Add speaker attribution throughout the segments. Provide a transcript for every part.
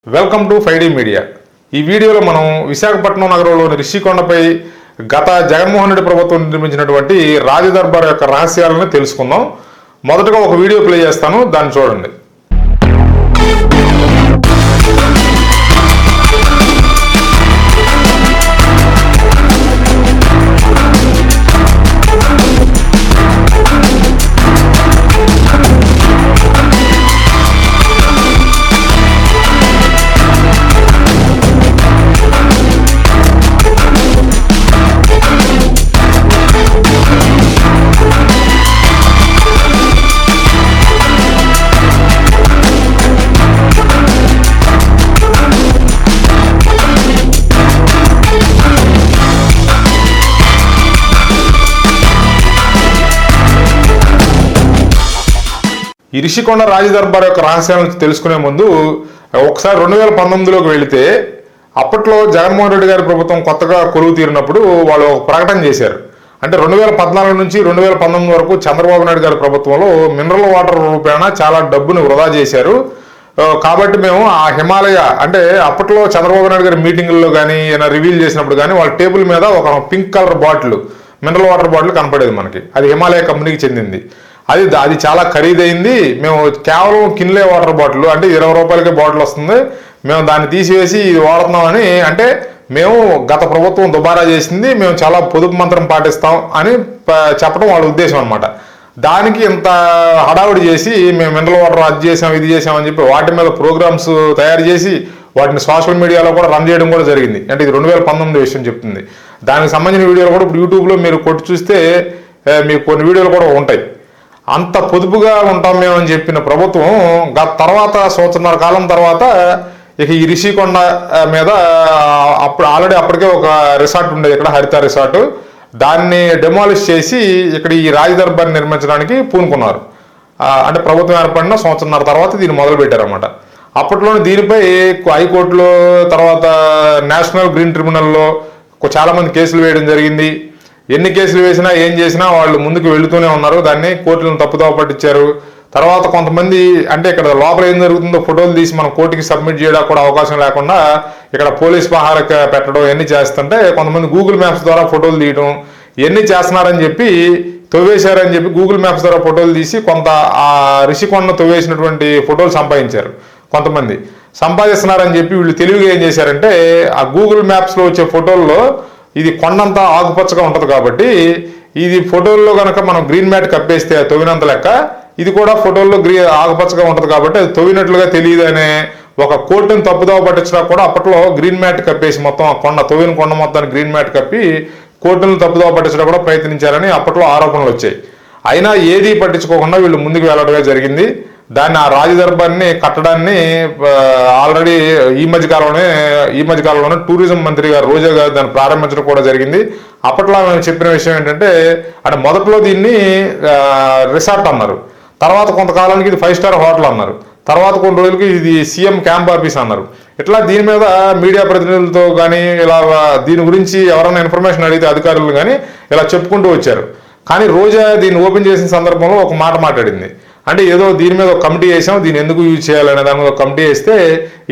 Speaker 1: Welcome to 5D media. ఈ వీడియోలో మనం విశాఖపట్నం నగరంలోని రిషికొండపై గత జగన్మోహన్ రెడ్డి ప్రభుత్వం నిర్మించినటువంటి రాజదర్బార్ యొక్క రహస్యాలను తెలుసుకుందాం. మొదటగా ఒక వీడియో ప్లే చేస్తాను, దాన్ని చూడండి. ఈ రిషికొండ రాజదర్బార్ యొక్క రహస్యాలను తెలుసుకునే ముందు ఒకసారి 2019లోకి వెళితే, అప్పట్లో జగన్మోహన్ రెడ్డి గారి ప్రభుత్వం కొత్తగా కొలువు తీరినప్పుడు వాళ్ళు ఒక ప్రకటన చేశారు. అంటే 2014 నుంచి 2019 వరకు చంద్రబాబు నాయుడు గారి ప్రభుత్వంలో మినరల్ వాటర్ రూపేణ చాలా డబ్బును వృధా చేశారు. కాబట్టి మేము ఆ హిమాలయ, అంటే అప్పట్లో చంద్రబాబు నాయుడు గారి మీటింగుల్లో కానీ ఏమైనా రివీల్ చేసినప్పుడు కానీ వాళ్ళ టేబుల్ మీద ఒక pink colour bottle, mineral water bottle కనపడేది మనకి. అది హిమాలయ కంపెనీకి చెందింది. అది చాలా ఖరీదైంది. మేము కేవలం కిన్లే వాటర్ బాటిల్, అంటే 20 రూపాయలకే బాటిల్ వస్తుంది, మేము దాన్ని తీసివేసి ఇది వాడుతున్నామని, అంటే మేము గత ప్రభుత్వం దుబారా చేసింది, మేము చాలా పొదుపు మంత్రం పాటిస్తాం అని చెప్పడం వాళ్ళ ఉద్దేశం అనమాట. దానికి ఇంత హడావుడి చేసి మేము మినరల్ వాటర్ అది చేసాం ఇది చేసామని చెప్పి వాటి మీద ప్రోగ్రామ్స్ తయారు చేసి వాటిని సోషల్ మీడియాలో కూడా రన్ చేయడం కూడా జరిగింది. అంటే ఇది 2019 విషయం చెప్తుంది. దానికి సంబంధించిన వీడియోలు కూడా ఇప్పుడు యూట్యూబ్లో మీరు కొట్టి చూస్తే మీకు కొన్ని వీడియోలు కూడా ఉంటాయి. అంత పొదుపుగా ఉంటాం మేము అని చెప్పిన ప్రభుత్వం తర్వాత సంవత్సరాల కాలం తర్వాత ఇక ఈ రిషికొండ మీద అప్పటికే ఒక రిసార్ట్ ఉండేది ఇక్కడ, హరిత రిసార్ట్, దాన్ని డెమాలిష్ చేసి ఇక్కడ ఈ రాజదర్బార్ నిర్మించడానికి పూనుకున్నారు. అంటే ప్రభుత్వం ఏర్పడిన సంవత్సరాల తర్వాత దీన్ని మొదలు పెట్టారన్నమాట. అప్పట్లోనే దీనిపై హైకోర్టులో, తర్వాత నేషనల్ గ్రీన్ ట్రిబ్యునల్లో చాలామంది కేసులు వేయడం జరిగింది. ఎన్ని కేసులు వేసినా ఏం చేసినా వాళ్ళు ముందుకు వెళుతూనే ఉన్నారు. దాన్ని కోర్టులను తప్పుదోవ పట్టించారు. తర్వాత కొంతమంది, అంటే ఇక్కడ లోపల ఏం జరుగుతుందో ఫోటోలు తీసి మనం కోర్టుకి సబ్మిట్ చేయడానికి కూడా అవకాశం లేకుండా ఇక్కడ పోలీస్ పహారక పెట్టడం ఎన్ని చేస్తుంటే, కొంతమంది గూగుల్ మ్యాప్స్ ద్వారా ఫోటోలు తీయడం ఎన్ని చేస్తున్నారని చెప్పి తవ్వేశారని చెప్పి గూగుల్ మ్యాప్స్ ద్వారా ఫోటోలు తీసి కొంత ఆ రిషికొండ తవ్వేసినటువంటి ఫోటోలు సంపాదించారు. కొంతమంది సంపాదిస్తున్నారని చెప్పి వీళ్ళు తెలివిగా ఏం చేశారంటే, ఆ గూగుల్ మ్యాప్స్లో వచ్చే ఫోటోల్లో ఇది కొండంతా ఆకుపచ్చగా ఉంటుంది కాబట్టి ఇది ఫోటోల్లో కనుక మనం గ్రీన్ మ్యాట్ కప్పేస్తే తవ్వినంత లెక్క, ఇది కూడా ఫోటోల్లో ఆకుపచ్చగా ఉంటుంది కాబట్టి అది తవ్వినట్లుగా తెలియదు అనే ఒక కోర్టుని తప్పుదోవ పట్టించడా కూడా అప్పట్లో గ్రీన్ మ్యాట్ కప్పేసి మొత్తం తవ్విన కొండ మొత్తాన్ని గ్రీన్ మ్యాట్ కప్పి కోర్టులను తప్పుదోవ పట్టించడం కూడా ప్రయత్నించారని అప్పట్లో ఆరోపణలు వచ్చాయి. అయినా ఏది పట్టించుకోకుండా వీళ్ళు ముందుకు వెళ్ళడమే జరిగింది. దాన్ని, ఆ రాజదర్బార్ని కట్టడాన్ని ఆల్రెడీ ఈ మధ్యకాలంలోనే టూరిజం మంత్రి గారు రోజా గారు దాన్ని ప్రారంభించడం కూడా జరిగింది. అప్పట్లో మేము చెప్పిన విషయం ఏంటంటే, అంటే మొదట్లో దీన్ని రిసార్ట్ అన్నారు, తర్వాత కొంతకాలానికి ఇది 5 స్టార్ హోటల్ అన్నారు, తర్వాత కొన్ని రోజులకి ఇది సీఎం క్యాంప్ ఆఫీస్ అన్నారు. ఇట్లా దీని మీద మీడియా ప్రతినిధులతో కానీ ఇలా దీని గురించి ఎవరైనా ఇన్ఫర్మేషన్ అడిగితే అధికారులు కానీ ఇలా చెప్పుకుంటూ వచ్చారు. కానీ రోజా దీన్ని ఓపెన్ చేసిన సందర్భంలో ఒక మాట మాట్లాడింది. అంటే ఏదో దీని మీద ఒక కమిటీ వేసాం, దీన్ని ఎందుకు యూజ్ చేయాలనే దాని మీద ఒక కమిటీ వేస్తే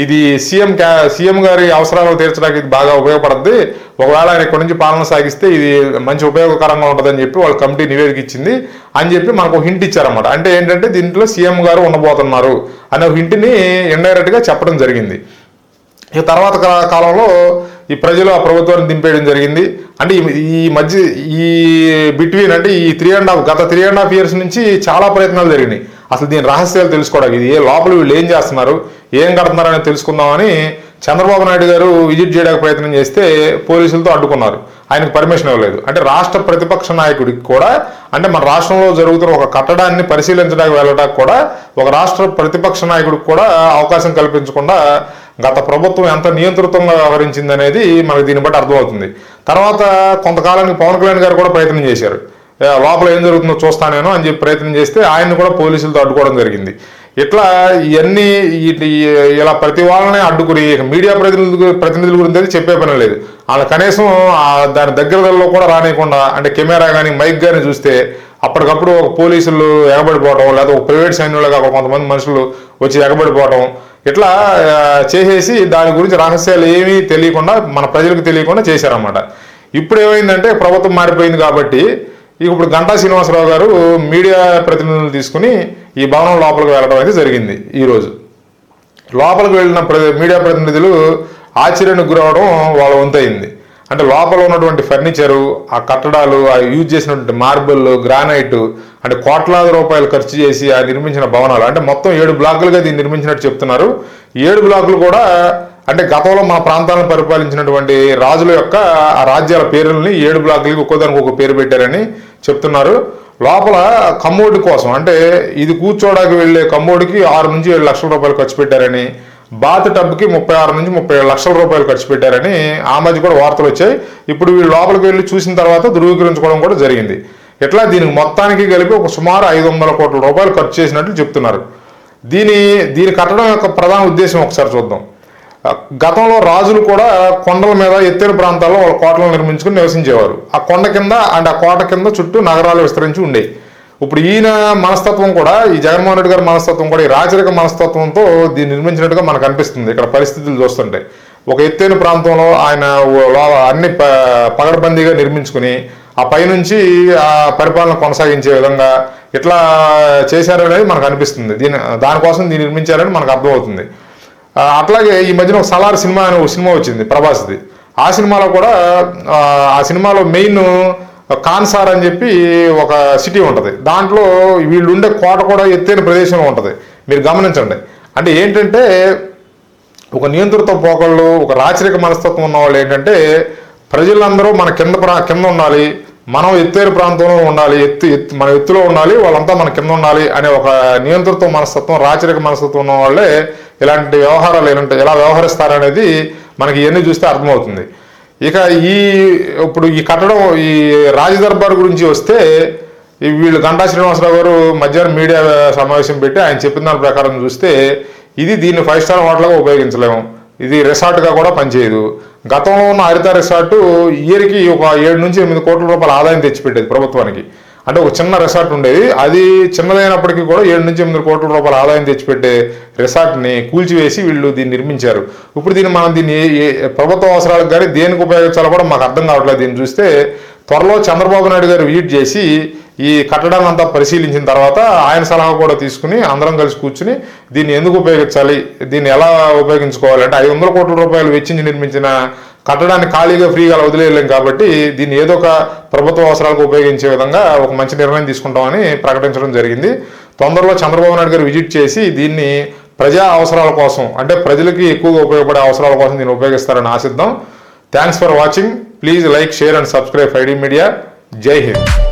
Speaker 1: ఇది సీఎం గారి అవసరాలు తీర్చడానికి ఇది బాగా ఉపయోగపడుతుంది, ఒకవేళ ఆయన ఇక్కడి నుంచి పాలన సాగిస్తే ఇది మంచి ఉపయోగకరంగా ఉంటుందని చెప్పి వాళ్ళ కమిటీ నివేదిక ఇచ్చింది అని చెప్పి మనకు హింట్ ఇచ్చారన్నమాట. అంటే ఏంటంటే దీంట్లో సీఎం గారు ఉండబోతున్నారు అనే ఒక హింట్ని ఇండైరెక్ట్గా చెప్పడం జరిగింది. ఇక తర్వాత కాలంలో ఈ ప్రజలు ఆ ప్రభుత్వాన్ని దింపేయడం జరిగింది. అంటే ఈ మధ్య బిట్వీన్, అంటే ఈ గత 3.5 years నుంచి చాలా ప్రయత్నాలు జరిగినాయి అసలు దీని రహస్యాలు తెలుసుకోవడానికి. ఇది లోపల వీళ్ళు ఏం చేస్తున్నారు, ఏం కడుతున్నారు అనేది తెలుసుకుందామని చంద్రబాబు నాయుడు గారు విజిట్ చేయడానికి ప్రయత్నం చేస్తే పోలీసులతో అడ్డుకున్నారు, ఆయనకు పర్మిషన్ ఇవ్వలేదు. అంటే రాష్ట్ర ప్రతిపక్ష నాయకుడికి కూడా, అంటే మన రాష్ట్రంలో జరుగుతున్న ఒక కట్టడాన్ని పరిశీలించడానికి వెళ్ళడానికి కూడా ఒక రాష్ట్ర ప్రతిపక్ష నాయకుడికి కూడా అవకాశం కల్పించకుండా గత ప్రభుత్వం ఎంత నియంత్రితంగా వ్యవహరించింది అనేది మనకు దీన్ని బట్టి అర్థమవుతుంది. తర్వాత కొంతకాలానికి పవన్ కళ్యాణ్ గారు కూడా ప్రయత్నం చేశారు, లోపల ఏం జరుగుతుందో చూస్తానేనో అని చెప్పి ప్రయత్నం చేస్తే ఆయన్ని కూడా పోలీసులతో అడ్డుకోవడం జరిగింది. ఇట్లా ఇవన్నీ ఇలా ప్రతి వాళ్ళని అడ్డుకుని మీడియా ప్రతినిధుల గురించి చెప్పే పని లేదు. వాళ్ళ కనీసం దాని దగ్గరలో కూడా రానియకుండా, అంటే కెమెరా కానీ మైక్ కానీ చూస్తే అప్పటికప్పుడు ఒక పోలీసులు ఎగబడిపోవడం, లేదా ఒక ప్రైవేట్ సైన్యులుగా కొంతమంది మనుషులు వచ్చి ఎగబడిపోవడం, ఇట్లా చేసేసి దాని గురించి రహస్యాలు ఏమీ తెలియకుండా మన ప్రజలకు తెలియకుండా చేశారన్నమాట. ఇప్పుడు ఏమైందంటే ప్రభుత్వం మారిపోయింది కాబట్టి ఇప్పుడు గంటా శ్రీనివాసరావు గారు మీడియా ప్రతినిధులు తీసుకుని ఈ భవనం లోపలికి వెళ్ళడం అయితే జరిగింది. ఈరోజు లోపలికి వెళ్ళిన మీడియా ప్రతినిధులు ఆశ్చర్యానికి గురవడం వాళ్ళ వంతయింది. అంటే లోపల ఉన్నటువంటి ఫర్నిచరు, ఆ కట్టడాలు, ఆ యూజ్ చేసినటువంటి మార్బుల్, గ్రానైట్, అంటే కోట్లాది రూపాయలు ఖర్చు చేసి ఆ నిర్మించిన భవనాలు, అంటే మొత్తం 7 బ్లాకులుగా దీన్ని నిర్మించినట్టు చెప్తున్నారు. 7 బ్లాకులు కూడా అంటే గతంలో మన ప్రాంతాలను పరిపాలించినటువంటి రాజుల యొక్క ఆ రాజ్యాల పేర్లని 7 బ్లాకులకి ఒక్కోదానికి ఒక పేరు పెట్టారని చెప్తున్నారు. లోపల కమ్మోడి కోసం, అంటే ఇది కూర్చోడానికి వెళ్ళే కమ్మోడికి 6 నుంచి 7 లక్షల రూపాయలు ఖర్చు పెట్టారని, బాత్ టబ్కి 36 నుంచి 37 లక్షల రూపాయలు ఖర్చు పెట్టారని ఆ మధ్య కూడా వార్తలు వచ్చాయి. ఇప్పుడు వీళ్ళు లోపలికి వెళ్ళి చూసిన తర్వాత ధృవీకరించుకోవడం కూడా జరిగింది. ఇట్లా దీనికి మొత్తానికి కలిపి ఒక సుమారు 500 కోట్ల రూపాయలు ఖర్చు చేసినట్లు చెప్తున్నారు. దీని కట్టడం యొక్క ప్రధాన ఉద్దేశం ఒకసారి చూద్దాం. గతంలో రాజులు కూడా కొండల మీద ఎత్తైన ప్రాంతాల్లో వాళ్ళ కోటలను నిర్మించుకుని నివసించేవారు. ఆ కొండ కింద అండ్ ఆ కోట కింద చుట్టూ నగరాలు విస్తరించి ఉండేవి. ఇప్పుడు ఈయన మనస్తత్వం కూడా, ఈ జగన్మోహన్ రెడ్డి గారి మనస్తత్వం కూడా ఈ రాచరిక మనస్తత్వంతో దీన్ని నిర్మించినట్టుగా మనకు అనిపిస్తుంది. ఇక్కడ పరిస్థితులు చూస్తుంటే ఒక ఎత్తైన ప్రాంతంలో ఆయన అన్ని పగడబందీగా నిర్మించుకుని ఆ పైనుంచి ఆ పరిపాలన కొనసాగించే విధంగా ఇట్లా చేశారనేది మనకు అనిపిస్తుంది. దానికోసం దీన్ని నిర్మించారని మనకు అర్థమవుతుంది. అట్లాగే ఈ మధ్యన ఒక సలార్ సినిమా అనే ఒక సినిమా వచ్చింది ప్రభాస్ది. ఆ సినిమాలో కూడా ఆ సినిమాలో మెయిన్ కాన్సార్ అని చెప్పి ఒక సిటీ ఉంటుంది. దాంట్లో వీళ్ళు ఉండే కోట కూడా ఎత్తైన ప్రదేశంలో ఉంటుంది. మీరు గమనించండి. అంటే ఏంటంటే ఒక నియంతృత్వ పోకళ్ళు, ఒక రాచరిక మనస్తత్వం ఉన్న వాళ్ళు ఏంటంటే ప్రజలందరూ మన కింద ఉండాలి, మనం ఎత్తైన ప్రాంతంలో ఉండాలి, మన ఎత్తులో ఉండాలి, వాళ్ళంతా మన కింద ఉండాలి అనే ఒక నియంతృత్వ మనస్తత్వం, రాచరిక మనస్తత్వం ఉన్న వాళ్ళే ఇలాంటి వ్యవహారాలు ఎలా వ్యవహరిస్తారనేది మనకి ఇవన్నీ చూస్తే అర్థమవుతుంది. ఇక ఇప్పుడు ఈ కట్టడం, ఈ రాజదర్బార్ గురించి వస్తే వీళ్ళు గంటా శ్రీనివాసరావు గారు మధ్యాహ్నం మీడియా సమావేశం పెట్టి ఆయన చెప్పిన దాని ప్రకారం చూస్తే దీన్ని 5 స్టార్ హోటల్గా ఉపయోగించలేము, ఇది రిసార్ట్గా కూడా పనిచేయదు. గతంలో ఉన్న హరిత రిసార్ట్ ఇయర్కి ఒక 7 నుంచి 8 కోట్ల రూపాయల ఆదాయం తెచ్చిపెట్టేది ప్రభుత్వానికి. అంటే ఒక చిన్న రిసార్ట్ ఉండేది, అది చిన్నదైనప్పటికీ కూడా 7 నుంచి 8 కోట్ల రూపాయల ఆదాయం తెచ్చిపెట్టే రిసార్ట్ని కూల్చివేసి వీళ్ళు దీన్ని నిర్మించారు. ఇప్పుడు దీన్ని ప్రభుత్వ అవసరాలకు కానీ దేనికి ఉపయోగించాలో కూడా మాకు అర్థం కావట్లేదు. దీన్ని చూస్తే త్వరలో చంద్రబాబు నాయుడు గారు విజిట్ చేసి ఈ కట్టడాన్ని అంతా పరిశీలించిన తర్వాత ఆయన సలహా కూడా తీసుకుని అందరం కలిసి కూర్చుని దీన్ని ఎందుకు ఉపయోగించాలి, దీన్ని ఎలా ఉపయోగించుకోవాలి, అంటే 500 కోట్ల రూపాయలు వెచ్చించి నిర్మించిన కట్టడాన్ని ఖాళీగా ఫ్రీగా వదిలేయలేం కాబట్టి దీన్ని ఏదో ఒక ప్రభుత్వ అవసరాలకు ఉపయోగించే విధంగా ఒక మంచి నిర్ణయం తీసుకుంటామని ప్రకటించడం జరిగింది. తొందరలో చంద్రబాబు నాయుడు గారు విజిట్ చేసి దీన్ని ప్రజా అవసరాల కోసం, అంటే ప్రజలకి ఎక్కువగా ఉపయోగపడే అవసరాల కోసం దీన్ని ఉపయోగిస్తారని ఆశిద్దాం. Thanks for watching. Please like, share and subscribe 5D media. జై హింద్.